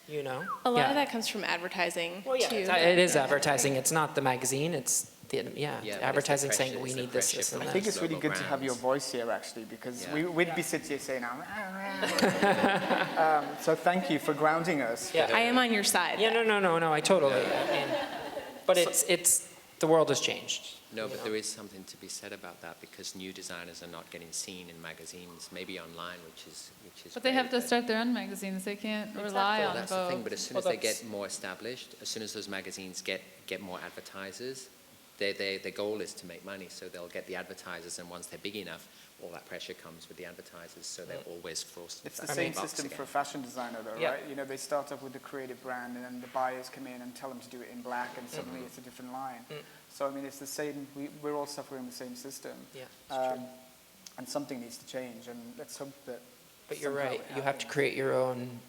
You know?
A lot
Yeah.
of that comes from advertising
Well, yeah,
too.
it is advertising. It's not the magazine. It's the
Yeah, but it's the
advertising
pressure-
saying we
it's the
need this,
pressure
this,
from
and
I
that.
think it's really
Global
good to have your
brands.
voice here, actually, because
Yeah.
we'd be sitting here saying, so thank you for grounding us.
Yeah.
I am on your side.
Yeah, no, I totally. I mean, but it's the world has changed.
No, but there is something to be said about that, because new designers are not getting seen in magazines, maybe online, which is
But they
great,
have to start their own magazines. They can't rely
Well,
on
that's the thing,
Vogue.
but as soon
Well,
as they
that's-
get more established, as soon as those magazines get more advertisers, their goal is to make money, so they'll get the advertisers, and once they're big enough, all that pressure comes with the advertisers, so they're always forced
It's
into
the
that
same
box
system
again.
for a fashion designer, though,
Yeah.
right? You know, they start off with the creative brand, and then the buyers come in and tell them to do it in black, and suddenly it's a different line. So, I mean, it's the same. We're all suffering the same system.
Yeah, it's true.
And something needs to change, and let's hope that.
But you're
somehow
right.
it
You have to
happens.
create your own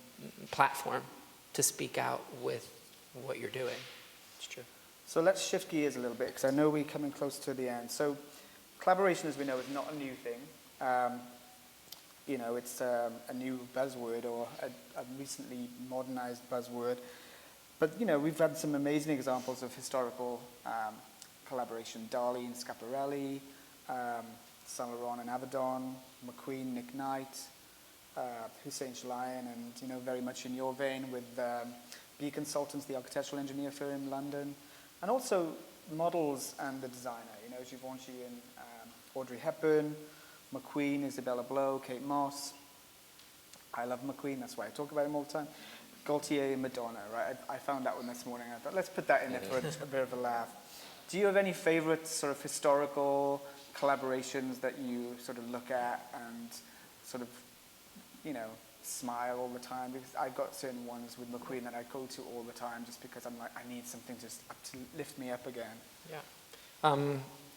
platform to speak out with what you're doing. It's true.
So let's shift gears a little bit, because I know we're coming close to the end. So collaboration, as we know, is not a new thing. You know, it's a new buzzword, or a recently modernized buzzword. But, you know, we've had some amazing examples of historical collaboration. Dali and Schiaparelli, Saint Laurent and Avedon, McQueen, Nick Knight, Hussein Chalayan, and, you know, very much in your vein with B Consultants, the architectural engineer firm in London, and also models and the designer, you know, Givenchy and Audrey Hepburn, McQueen, Isabella Blow, Kate Moss. I love McQueen, that's why I talk about him all the time. Gaultier and Madonna, right? I found that one this morning. I thought, let's put that in there for a bit of a laugh. Do you have any favorite sort of historical collaborations that you sort of look at and sort of, you know, smile all the time? Because I've got certain ones with McQueen that I go to all the time just because I'm like, I need something just to lift me up again.
Yeah.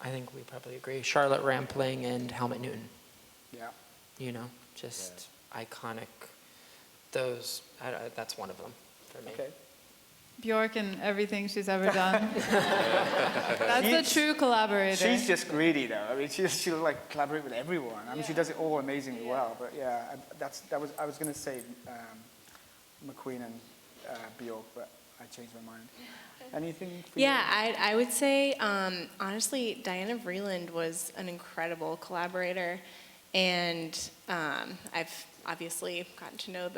I think we probably agree. Charlotte Rampling and Helmut Newton.
Yeah.
You know, just iconic. Those, that's one of them for me.
Okay.
Bjork and everything she's ever done. That's a true collaborator.
She's just greedy, though. I mean, she'll like collaborate with everyone. I mean, she does it all amazingly well. But yeah, I was going to say McQueen and Bjork, but I changed my mind. Anything for you?
Yeah, I would say, honestly, Diana Vreeland was an incredible collaborator. And I've obviously gotten to know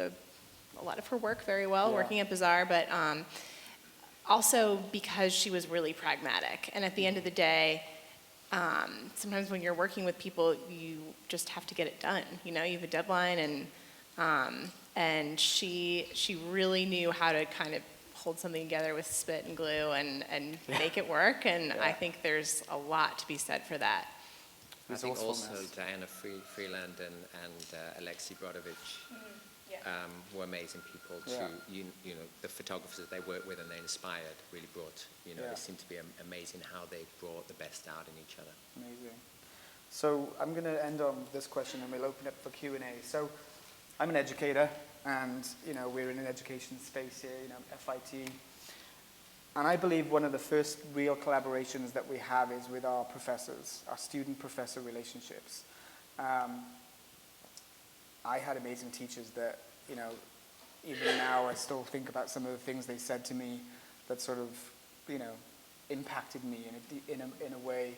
a lot of her work very well,
Yeah.
working at Bazaar, but also because she was really pragmatic. And at the end of the day, sometimes when you're working with people, you just have to get it done. You know, you have a deadline, and she really knew how to kind of hold something together with spit and glue and make it work. And I think there's a lot to be said for that.
I think also
Resourcefulness.
Diana Freeland and Alexei Brodovich were amazing people to,
Yeah.
you know, the photographers that they worked with and they inspired really brought, you know,
Yeah.
it seemed to be amazing how they brought the best out in each other.
Amazing. So I'm going to end on this question, and we'll open up for Q&A. So I'm an educator, and, you know, we're in an education space here, you know, FIT. And I believe one of the first real collaborations that we have is with our professors, our student-professor relationships. I had amazing teachers that, you know, even now I still think about some of the things they said to me that sort of, you know, impacted me in a way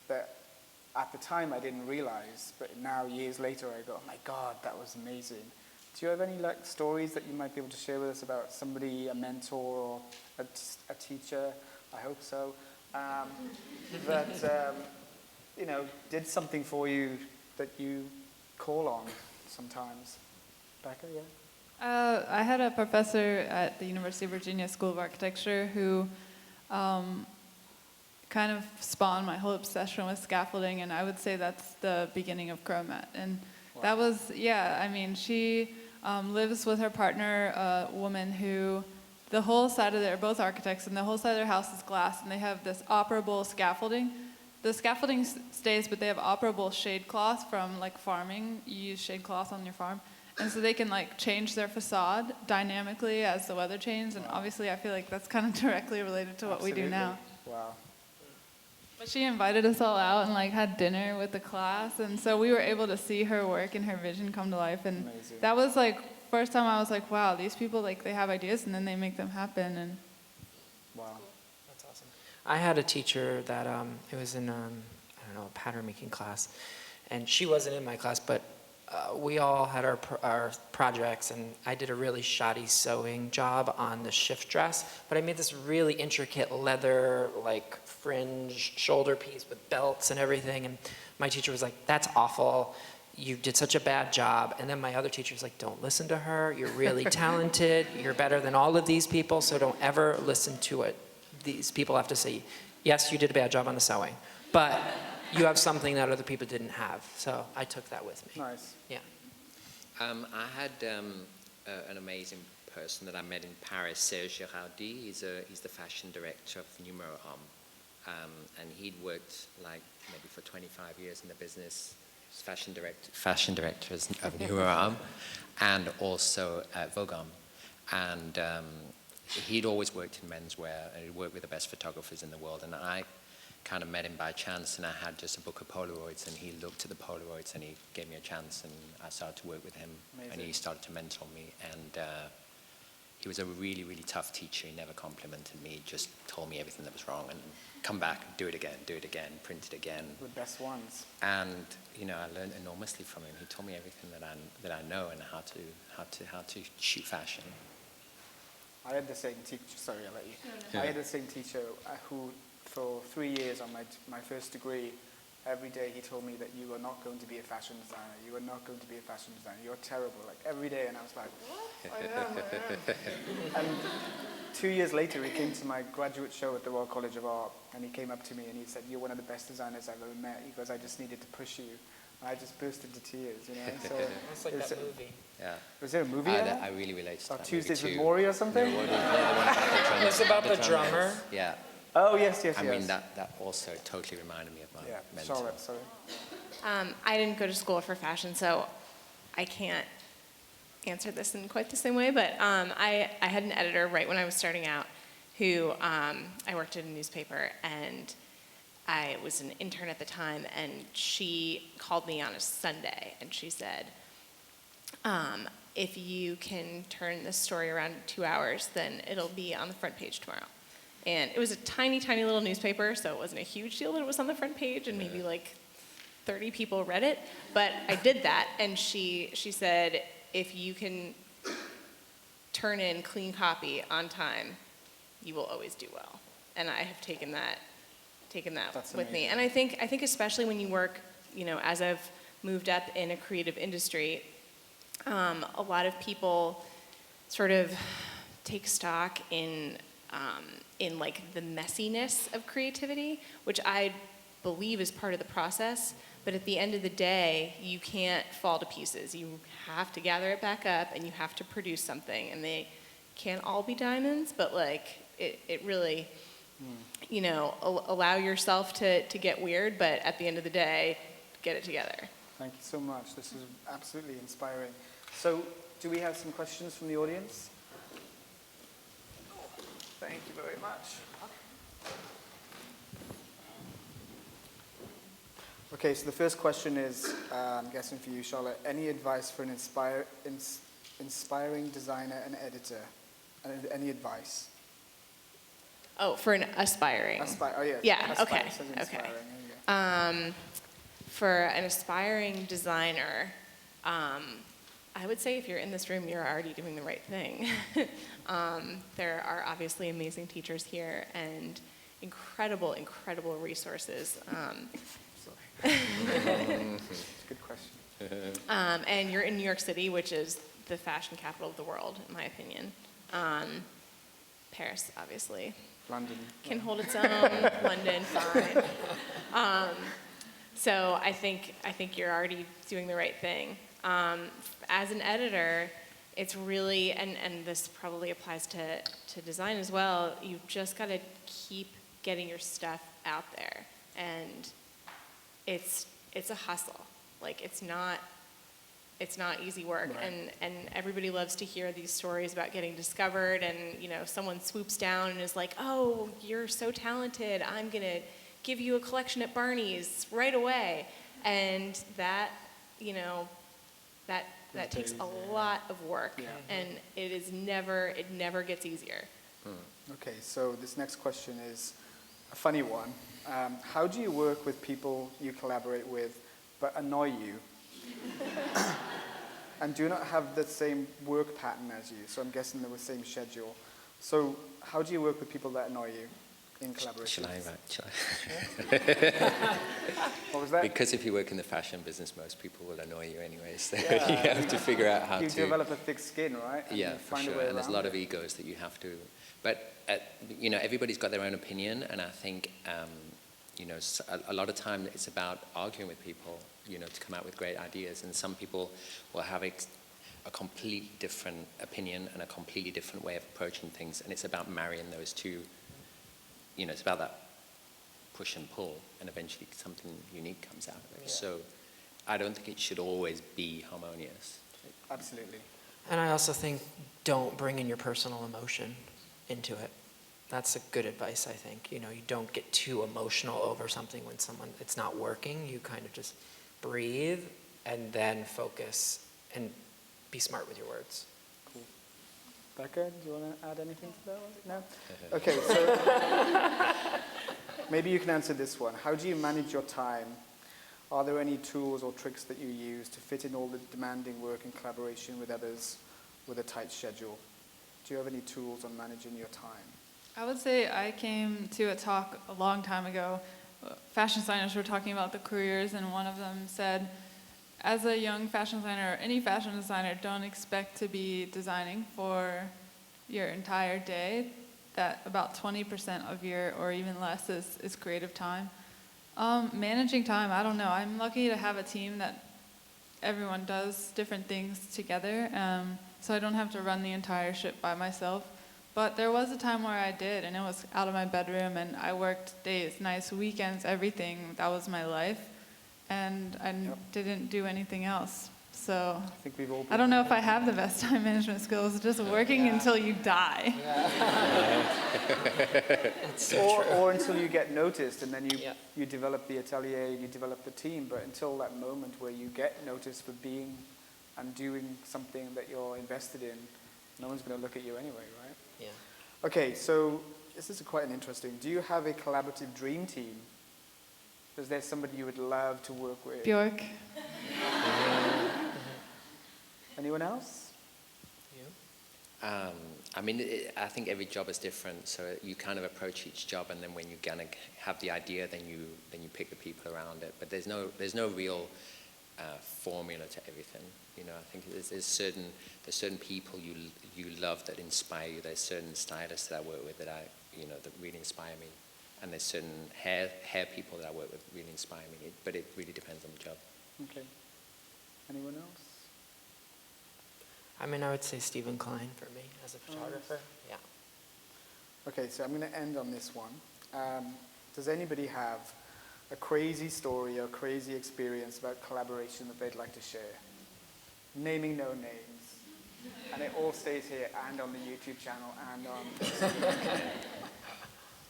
that at the time I didn't realize, but now years later I go, oh my God, that was amazing. Do you have any like stories that you might be able to share with us about somebody, a mentor or a teacher? I hope so. That you know, did something for you that you call on sometimes. Becca, yeah.
I had a professor at the University of Virginia School of Architecture who kind of spawned my whole obsession with scaffolding, and I would say that's the beginning of Chromat. And that was, yeah, I mean, she lives with her partner, a woman who, the whole side of they're both architects, and the whole side of their house is glass, and they have this operable scaffolding. The scaffolding stays, but they have operable shade cloth from like farming. You use shade cloth on your farm. And so they can like change their facade dynamically as the weather changes. And obviously I feel like that's kind of directly related to what we do now.
Wow.
But she invited us all out and like had dinner with the class. And so we were able to see her work and her vision come to life. And
Amazing.
that was like, first time I was like, wow, these people, like they have ideas and then they make them happen. And
Wow.
That's awesome. I had a teacher that, it was in, I don't know, a pattern making class. And she wasn't in my class, but we all had our projects, and I did a really shoddy sewing job on the shift dress, but I made this really intricate leather, like fringe shoulder piece with belts and everything, and my teacher was like, that's awful, you did such a bad job. And then my other teacher was like, don't listen to her, you're really talented, you're better than all of these people, so don't ever listen to it. These people have to say, yes, you did a bad job on the sewing, but you have something that other people didn't have. So I took that with me.
Nice.
Yeah.
I had an amazing person that I met in Paris, Serge Girardi. He's the fashion director of Numero Homme. And he'd worked like maybe for 25 years in the business, as fashion director of Numero Homme, and also at Vogue Homme. And he'd always worked in menswear, and he'd worked with the best photographers in the world. And I kind of met him by chance, and I had just a book of Polaroids, and he looked at the Polaroids and he gave me a chance, and I started to work with him.
Amazing.
And he started to mentor me, and he was a really, really tough teacher. He never complimented me, he just told me everything that was wrong, and come back, do it again, print it again.
The best ones.
And you know, I learned enormously from him. He told me everything that I know, and how to shoot fashion.
I had the same teacher, sorry, I'll let you. I had the same teacher who, for 3 years on my first degree, every day he told me that you are not going to be a fashion designer, you are not going to be a fashion designer, you're terrible, like every day, and I was like, what? I am. And 2 years later, he came to my graduate show at the Royal College of Art, and he came up to me and he said, you're one of the best designers I've ever met. He goes, I just needed to push you. And I just burst into tears, you know. So
It's like that movie.
Yeah.
was there a movie? on that?
I really relate to
Or
that
Tuesdays
movie
with
too.
Morrie or something?
The one about the drummer.
It's about the drummer.
Yeah.
Oh, yes, yes,
I
yes.
mean, that also totally reminded me of my
Yeah,
mentor.
Charlotte, sorry.
I didn't go to school for fashion, so I can't answer this in quite the same way, but I had an editor right when I was starting out who, I worked at a newspaper, and I was an intern at the time, and she called me on a Sunday, and she said, if you can turn this story around in 2 hours, then it'll be on the front page tomorrow. And it was a tiny, tiny little newspaper, so it wasn't a huge deal that it was on the front page, and maybe like 30 people read it. But I did that, and she said, if you can turn in clean copy on time, you will always do well. And I have taken that
That's
with me.
amazing.
And I think especially when you work, you know, as I've moved up in a creative industry, a lot of people sort of take stock in like the messiness of creativity, which I believe is part of the process. But at the end of the day, you can't fall to pieces. You have to gather it back up, and you have to produce something. And they can't all be diamonds, but like it really, you know, allow yourself to get weird, but at the end of the day, get it together.
Thank you so much. This is absolutely inspiring. So, do we have some questions from the audience? Thank you very much. Okay, so the first question is, I'm guessing for you, Charlotte. Any advice for an inspiring designer and editor? Any advice?
Oh, for an aspiring.
Oh, yeah.
Yeah,
Aspire
okay,
says
okay.
inspiring. There you go.
For an aspiring designer, I would say if you're in this room, you're already doing the right thing. There are obviously amazing teachers here and incredible, incredible resources.
Good question.
And you're in New York City, which is the fashion capital of the world, in my opinion. Paris, obviously,
London.
can hold its own. London, fine. So I think you're already doing the right thing. As an editor, it's really, and this probably applies to design as well, you've just got to keep getting your stuff out there. And it's a hustle. Like, it's not easy work.
Right.
And everybody loves to hear these stories about getting discovered, and, you know, someone swoops down and is like, oh, you're so talented, I'm going to give you a collection at Barney's right away. And that, you know, that takes a lot of work.
Yeah.
And it never gets easier.
Okay, so this next question is a funny one. How do you work with people you collaborate with but annoy you and do not have the same work pattern as you? So I'm guessing they're the same schedule. So how do you work with people that annoy you in collaboration?
Shall I?
What was that?
Because if you work in the fashion business, most people will annoy you anyway. So
Yeah.
you have to figure out how
You
to.
develop a thick skin, right? And
Yeah,
you
for
find a
sure.
way
And there's a
around
lot
it.
of egos that you have to. But you know, everybody's got their own opinion, and I think you know, a lot of time it's about arguing with people, you know, to come out with great ideas. And some people will have a completely different opinion and a completely different way of approaching things, and it's about marrying those two. You know, it's about that push and pull, and eventually something unique comes out of it.
Yeah.
So I don't think it should always be harmonious.
Absolutely.
And I also think don't bring in your personal emotion into it. That's a good advice, I think. You know, you don't get too emotional over something when it's not working. You kind of just breathe and then focus and be smart with your words.
Cool. Becca, do you want to add anything to that one? No? Okay, so maybe you can answer this one. How do you manage your time? Are there any tools or tricks that you use to fit in all the demanding work in collaboration with others with a tight schedule? Do you have any tools on managing your time?
I would say I came to a talk a long time ago. Fashion designers were talking about the careers, and one of them said, as a young fashion designer, or any fashion designer, don't expect to be designing for your entire day. That about 20% of your, or even less, is creative time. Managing time, I don't know. I'm lucky to have a team that everyone does different things together, so I don't have to run the entire ship by myself. But there was a time where I did, and it was out of my bedroom, and I worked days, nights, weekends, everything. That was my life, and I didn't do anything else. So
I think we've all
I don't know if I have the best time management skills, just working until you die.
Or until you get noticed, and then
Yeah.
you develop the atelier, you develop the team, but until that moment where you get noticed for being and doing something that you're invested in, no one's going to look at you anyway, right?
Yeah.
Okay, so this is quite an interesting. Do you have a collaborative dream team? Is there somebody you would love to work with?
Bjork.
Anyone else?
I mean, I think every job is different, so you kind of approach each job, and then when you kind of have the idea, then you pick the people around it. But there's no real formula to everything. You know, I think there's certain people you love that inspire you. There's certain stylists that I work with that really inspire me, and there's certain hair people that I work with really inspire me. But it really depends on the job.
Okay. Anyone else?
I mean, I would say Stephen Klein for me as a photographer. Yeah.
Okay, so I'm going to end on this one. Does anybody have a crazy story or crazy experience about collaboration that they'd like to share? Naming no names. And it all stays here and on the YouTube channel and on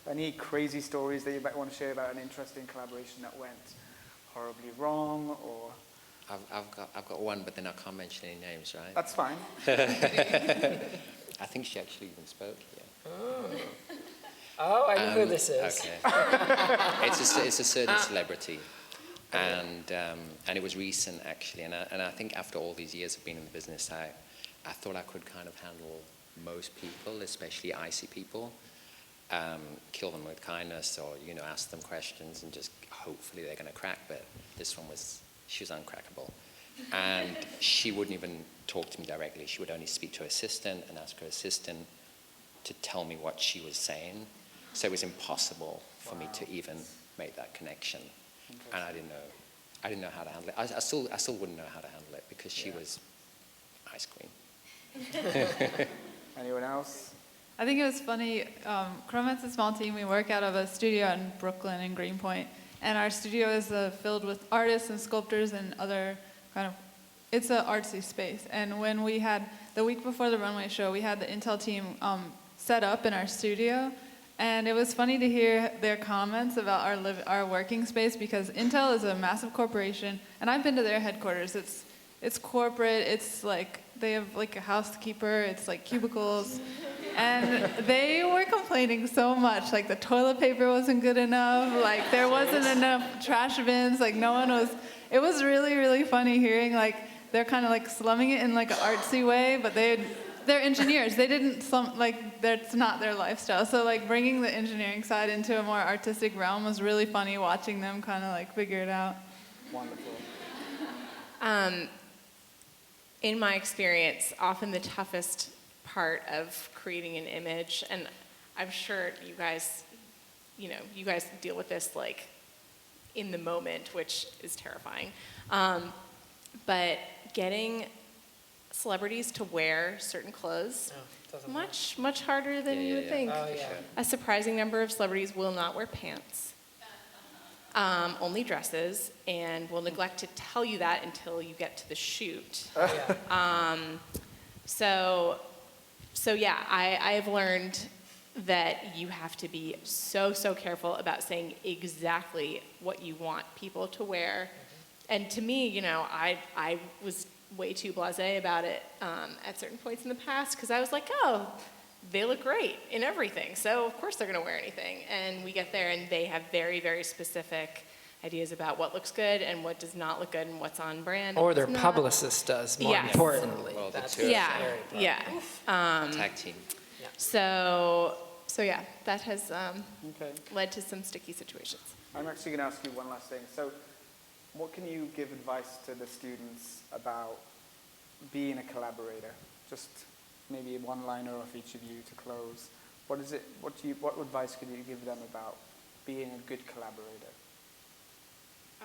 any crazy stories that you might want to share about an interesting collaboration that went horribly wrong, or...
I've got one, but then I can't mention any names, right?
That's fine.
I think she actually even spoke here.
Oh, I know who this is.
Okay. It's a certain celebrity, and it was recent actually, and I think after all these years of being in the business, I thought I could kind of handle most people, especially icy people, kill them with kindness, or ask them questions and just hopefully they're going to crack. But this one she was uncrackable, and she wouldn't even talk to me directly. She would only speak to her assistant and ask her assistant to tell me what she was saying. So it was impossible for me to even make that connection. And I didn't know how to handle it. I still wouldn't know how to handle it because she was ice queen.
Anyone else?
I think it was funny. Chromat's a small team. We work out of a studio in Brooklyn in Greenpoint, and our studio is filled with artists and sculptors and other kind of. It's an artsy space. And when we had the week before the runway show, we had the Intel team set up in our studio, and it was funny to hear their comments about our working space because Intel is a massive corporation, and I've been to their headquarters. It's corporate. It's like they have like a housekeeper. It's like cubicles. And they were complaining so much, like the toilet paper wasn't good enough, like there wasn't enough trash bins, like no one was, it was really, really funny hearing like they're kind of like slumming it in like an artsy way, but they're engineers, they didn't slum, like that's not their lifestyle. So like bringing the engineering side into a more artistic realm was really funny watching them kind of like figure it out.
Wonderful.
In my experience, often the toughest part of creating an image, and I'm sure you guys deal with this like in the moment, which is terrifying. But getting celebrities to wear certain clothes, much harder than you would think.
Oh, yeah.
A surprising number of celebrities will not wear pants, only dresses, and will neglect to tell you that until you get to the shoot. So yeah, I have learned that you have to be so careful about saying exactly what you want people to wear. And to me, I was way too blasé about it at certain points in the past because I was like, oh, they look great in everything, so of course they're going to wear anything. And we get there and they have very, very specific ideas about what looks good and what does not look good and what's on brand.
Or their
what's not.
publicist does, more
Yes.
importantly.
Well, the
That's
two of
Yeah,
very
yeah.
Tag team.
So yeah, that has
Okay.
led to some sticky situations.
I'm actually going to ask you one last thing. So what can you give advice to the students about being a collaborator? Just maybe a one-liner of each of you to close. What advice could you give them about being a good collaborator?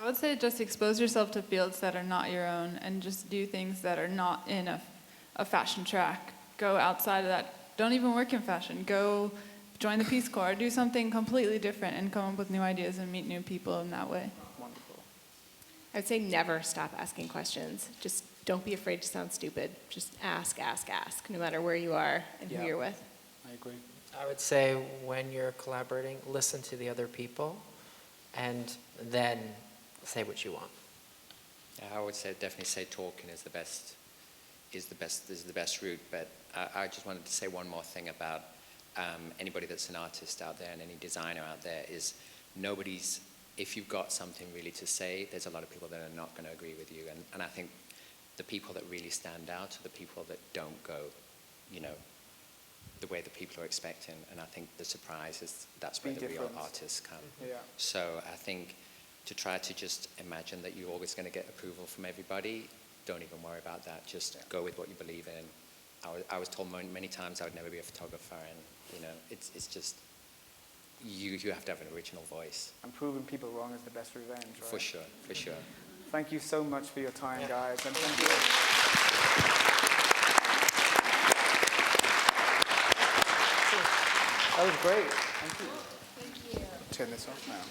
I would say just expose yourself to fields that are not your own and just do things that are not in a fashion track. Go outside of that. Don't even work in fashion. Go join the Peace Corps. Do something completely different and come up with new ideas and meet new people in that way.
Wonderful.
I would say never stop asking questions. Just don't be afraid to sound stupid. Just ask, no matter where you are and
Yeah.
who you're with.
I agree.
I would say when you're collaborating, listen to the other people and then say what you want.
Yeah, I would definitely say talking is the best route. But I just wanted to say one more thing about anybody that's an artist out there and any designer out there is if you've got something really to say, there's a lot of people that are not going to agree with you. And I think the people that really stand out are the people that don't go, the way that people are expecting. And I think the surprise is that's where
Be
the real
different.
artists come.
Yeah.
So I think to try to just imagine that you're always going to get approval from everybody, don't even worry about that. Just go with what you believe in. I was told many times I would never be a photographer, and it's just you have to have an original voice.
And proving people wrong is the best revenge, right?
For sure.
Thank you so much for your time, guys. And thank you. That was great. Thank you. Thank you. Turn this off now.